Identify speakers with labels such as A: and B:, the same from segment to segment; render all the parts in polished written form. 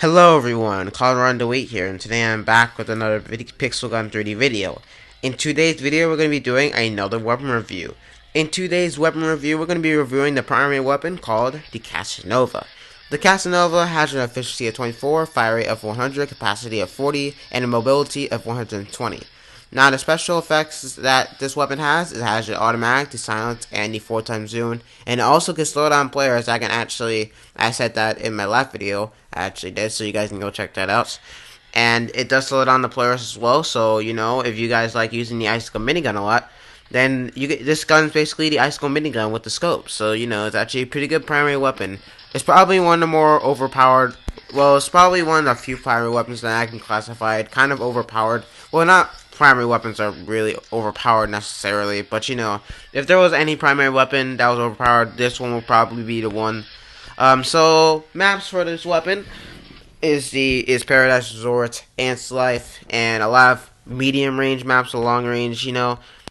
A: Hello everyone, Colorado here, and today I'm back with another Pixel Gun 3D video. In today's video, we're going to be doing another weapon review. In today's weapon review, we're going to be reviewing the primary weapon called the Casanova. The Casanova has an efficiency of 24, fire rate of 100, capacity of 40, and a mobility of 120. Now, the special effects that this weapon has, it has an automatic, the silence, and the 4x zoom, and it also can slow down players. I said that in my last video, I actually did, so you guys can go check that out. And it does slow down the players as well, so, if you guys like using the icicle minigun a lot, then this gun's basically the icicle minigun with the scope, so, it's actually a pretty good primary weapon. It's probably one of the more overpowered, it's probably one of the few primary weapons that I can classify it kind of overpowered. Well, not primary weapons are really overpowered necessarily, but if there was any primary weapon that was overpowered, this one will probably be the one. So maps for this weapon is Paradise Resort, Ant's Life, and a lot of medium range maps, long range,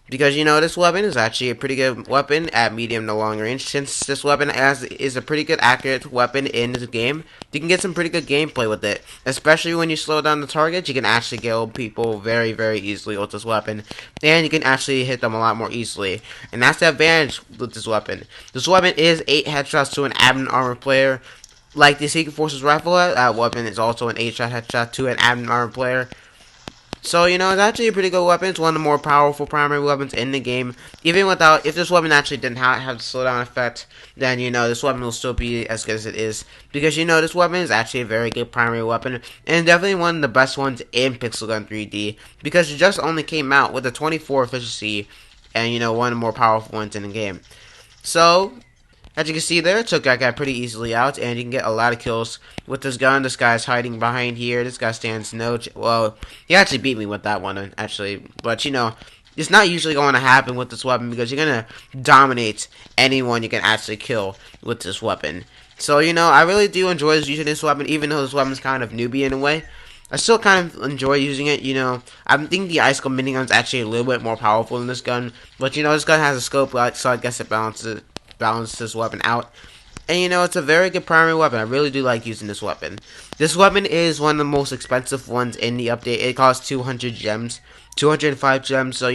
A: because this weapon is actually a pretty good weapon at medium to long range. Since this weapon is a pretty good accurate weapon in this game, you can get some pretty good gameplay with it. Especially when you slow down the target, you can actually kill people very, very easily with this weapon, and you can actually hit them a lot more easily. And that's the advantage with this weapon. This weapon is 8 headshots to an admin armor player. Like the Secret Forces rifle, that weapon is also an 8-shot headshot to an admin armor player. So, it's actually a pretty good weapon. It's one of the more powerful primary weapons in the game. If this weapon actually didn't have the slowdown effect, then, this weapon will still be as good as it is. Because, this weapon is actually a very good primary weapon. And definitely one of the best ones in Pixel Gun 3D. Because it just only came out with a 24 efficiency. And, one of the more powerful ones in the game. So, as you can see there, it took that guy pretty easily out, and you can get a lot of kills with this gun. This guy's hiding behind here. This guy stands well, he actually beat me with that one, actually. But, it's not usually going to happen with this weapon because you're going to dominate anyone you can actually kill with this weapon. So, I really do enjoy using this weapon, even though this weapon's kind of newbie in a way. I still kind of enjoy using it, I think the icicle minigun is actually a little bit more powerful than this gun. But, this gun has a scope, so I guess it balances this weapon out. And it's a very good primary weapon. I really do like using this weapon. This weapon is one of the most expensive ones in the update. It costs 200 gems, 205 gems. So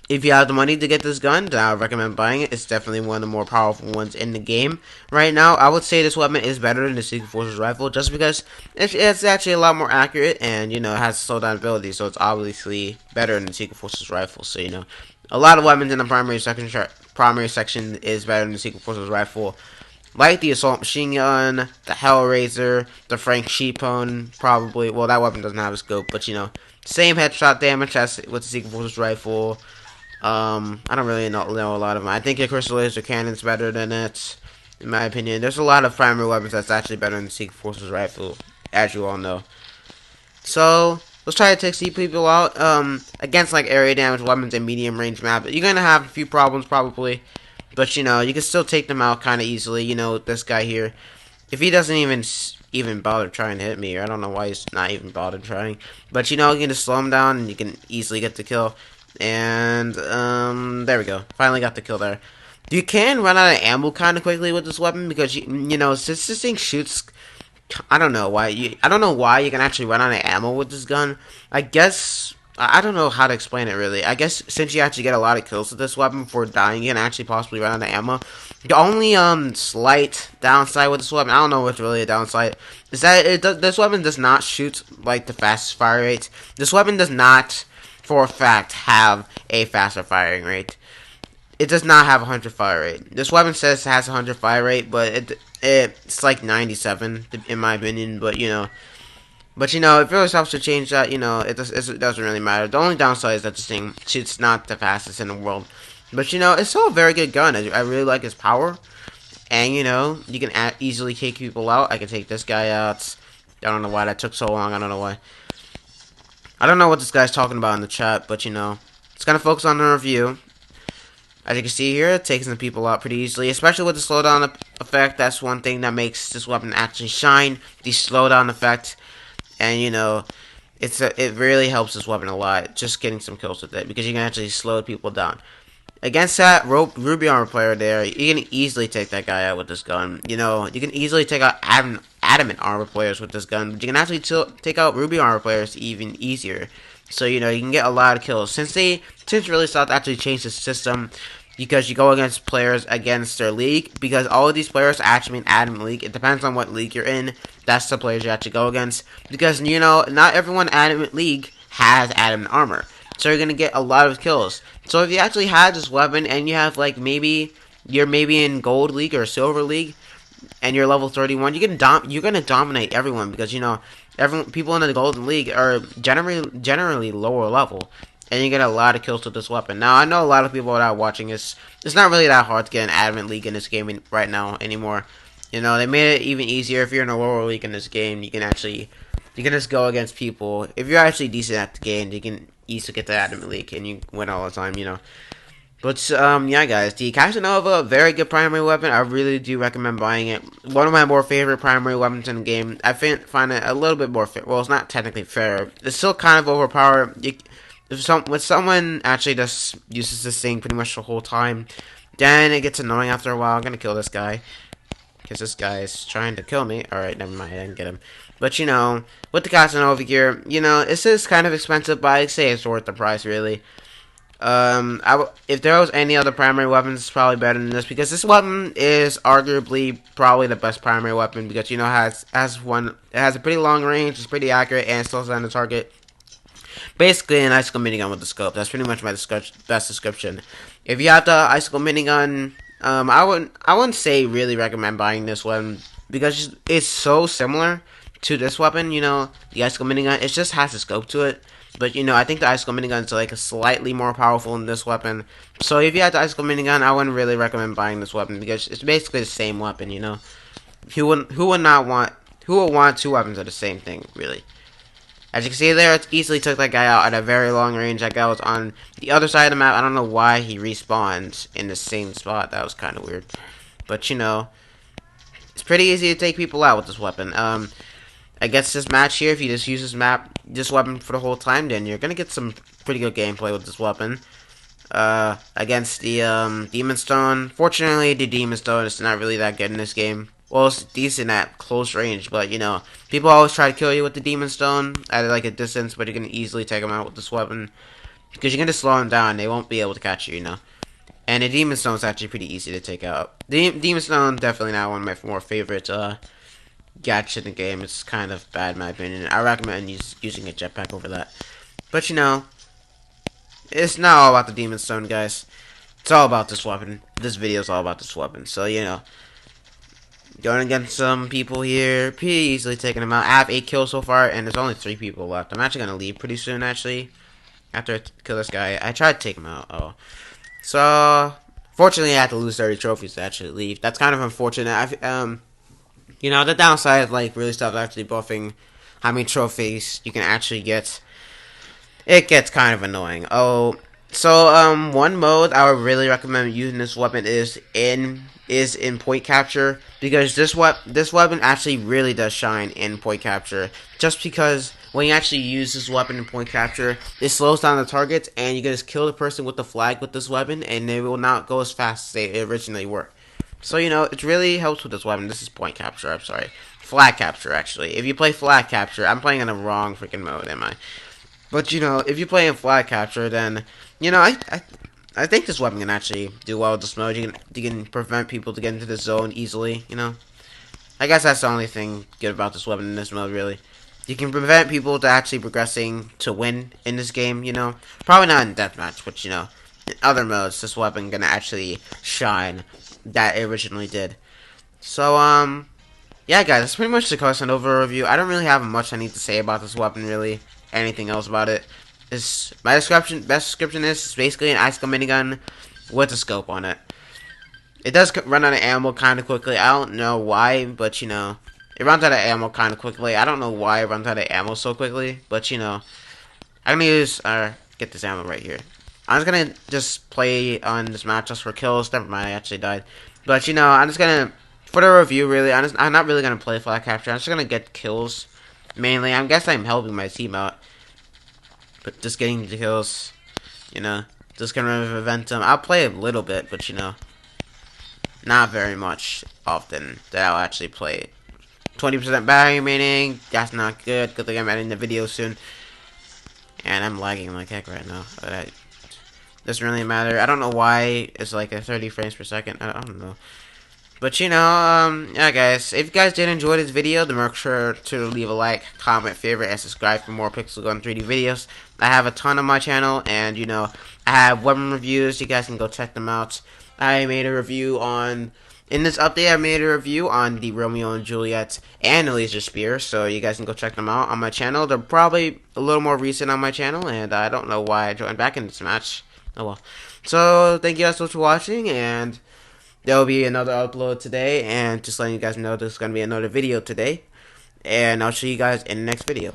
A: if you have the money to get this gun, then I would recommend buying it. It's definitely one of the more powerful ones in the game right now. I would say this weapon is better than the Secret Forces rifle, just because it's actually a lot more accurate, and it has slowdown ability, so it's obviously better than the Secret Forces rifle. So a lot of weapons in the primary section is better than the Secret Forces rifle, like the assault machine gun, the Hellraiser, the Frank Sheepone, probably. Well, that weapon doesn't have a scope, but same headshot damage as with the Secret Forces rifle. I don't really know a lot of them. I think the Crystal Laser Cannon's better than it, in my opinion. There's a lot of primary weapons that's actually better than the Secret Forces rifle, as you all know. So let's try to take some people out against like area damage weapons and medium range map. You're gonna have a few problems probably, but you can still take them out kind of easily. This guy here, if he doesn't even bother trying to hit me, I don't know why he's not even bothered trying. But you can just slow him down and you can easily get the kill. And there we go. Finally got the kill there. You can run out of ammo kind of quickly with this weapon because since this thing shoots. I don't know why you can actually run out of ammo with this gun. I guess I don't know how to explain it really. I guess since you actually get a lot of kills with this weapon before dying, you can actually possibly run out of ammo. The only slight downside with this weapon, I don't know what's really a downside, is that this weapon does not shoot like the fastest fire rate. This weapon does not, for a fact, have a faster firing rate. It does not have a 100 fire rate. This weapon says it has a 100 fire rate, but it's like 97 in my opinion. But if it really helps to change that, it doesn't really matter. The only downside is that this thing shoots not the fastest in the world. But it's still a very good gun. I really like his power, and you can easily take people out. I can take this guy out. I don't know why that took so long. I don't know why. I don't know what this guy's talking about in the chat, but it's gonna focus on the review. As you can see here, it takes some people out pretty easily, especially with the slowdown effect. That's one thing that makes this weapon actually shine, the slowdown effect. And, it really helps this weapon a lot, just getting some kills with it, because you can actually slow people down. Against that Ruby Armor player there, you can easily take that guy out with this gun. You can easily take out admin adamant armor players with this gun, but you can actually take out ruby armor players even easier. So you can get a lot of kills since really started to actually change the system. Because you go against players against their league, because all of these players are actually in adamant league. It depends on what league you're in. That's the players you actually go against. Because, not everyone in adamant league has adamant armor. So you're going to get a lot of kills. So if you actually have this weapon and you have, like, you're maybe in gold league or silver league, and you're level 31, you're going to dominate everyone. Because, people in the golden league are generally lower level. And you get a lot of kills with this weapon. Now, I know a lot of people that are watching this. It's not really that hard to get an adamant league in this game right now anymore. They made it even easier. If you're in a lower league in this game, you can just go against people. If you're actually decent at the game, you can easily get the adamant league and you win all the time. But yeah, guys, the Casanova, very good primary weapon. I really do recommend buying it. One of my more favorite primary weapons in the game. I find it a little bit more fair. Well, it's not technically fair. It's still kind of overpowered. When someone actually just uses this thing pretty much the whole time, then it gets annoying after a while. I'm gonna kill this guy, because this guy is trying to kill me. Alright, never mind, I didn't get him. But, with the Casanova gear, this is kind of expensive, but I'd say it's worth the price, really. If there was any other primary weapons, it's probably better than this, because this weapon is arguably probably the best primary weapon, because, it has a pretty long range, it's pretty accurate, and it slows down the target. Basically, an icicle minigun with the scope. That's pretty much my best description. If you have the icicle minigun, I wouldn't say really recommend buying this one, because it's so similar to this weapon. The icicle minigun, it just has a scope to it. But I think the icicle minigun is like slightly more powerful than this weapon. So if you have the icicle minigun, I wouldn't really recommend buying this weapon, because it's basically the same weapon. Who would want two weapons of the same thing, really? As you can see there, it easily took that guy out at a very long range. That guy was on the other side of the map. I don't know why he respawns in the same spot. That was kind of weird. But, it's pretty easy to take people out with this weapon. I guess this match here, if you just use this weapon for the whole time, then you're going to get some pretty good gameplay with this weapon. Against the Demon Stone. Fortunately, the Demon Stone is not really that good in this game. Well, it's decent at close range, but, people always try to kill you with the Demon Stone at, like, a distance, but you can easily take them out with this weapon. Because you can just slow them down, they won't be able to catch you, And the Demon Stone is actually pretty easy to take out. The Demon Stone, definitely not one of my more favorite, gadgets in the game. It's kind of bad, in my opinion. I recommend using a jetpack over that. But, it's not all about the Demon Stone, guys. It's all about this weapon. This video is all about this weapon, so, going against some people here, pretty easily taking them out. I have 8 kills so far, and there's only 3 people left. I'm actually going to leave pretty soon, actually, after I kill this guy. I tried to take him out. Oh. So, fortunately, I had to lose 30 trophies to actually leave. That's kind of unfortunate. The downside of, like, really stuff actually buffing how many trophies you can actually get, it gets kind of annoying. Oh, so, one mode I would really recommend using this weapon is in point capture, because this weapon actually really does shine in point capture, just because when you actually use this weapon in point capture, it slows down the targets, and you can just kill the person with the flag with this weapon, and they will not go as fast as they originally were. So, it really helps with this weapon. This is point capture, I'm sorry. Flag capture, actually. If you play flag capture, I'm playing in the wrong freaking mode, am I? But, if you play in flag capture, then, I think this weapon can actually do well with this mode. You can prevent people to get into the zone easily, I guess that's the only thing good about this weapon in this mode, really. You can prevent people to actually progressing to win in this game, Probably not in deathmatch, but, in other modes, this weapon can actually shine that it originally did. So, yeah, guys, that's pretty much the Casanova review. I don't really have much I need to say about this weapon, really. Anything else about it. My best description is it's basically an icicle minigun with a scope on it. It does run out of ammo kind of quickly. I don't know why, but, it runs out of ammo kind of quickly. I don't know why it runs out of ammo so quickly, but, I'm gonna use, get this ammo right here. I'm just gonna play on this map just for kills. Never mind, I actually died. But, I'm just gonna, for the review, really, I'm not really gonna play flag capture. I'm just gonna get kills, mainly. I guess I'm helping my team out. But just getting the kills, just gonna prevent them. I'll play a little bit, but, not very much often that I'll actually play 20% battery remaining. That's not good because I'm editing the video soon. And I'm lagging like heck right now. But doesn't really matter. I don't know why it's like a 30 frames per second. I don't know. But you know, yeah guys, if you guys did enjoy this video, then make sure to leave a like, comment, favorite, and subscribe for more Pixel Gun 3D videos. I have a ton on my channel, and you know, I have weapon reviews, you guys can go check them out. I made a review on, in this update I made a review on the Romeo and Juliet and the Laser Spear, so you guys can go check them out on my channel. They're probably a little more recent on my channel, and I don't know why I joined back in this match. Oh well. So, thank you guys so much for watching, and there will be another upload today, and just letting you guys know there's going to be another video today, and I'll see you guys in the next video.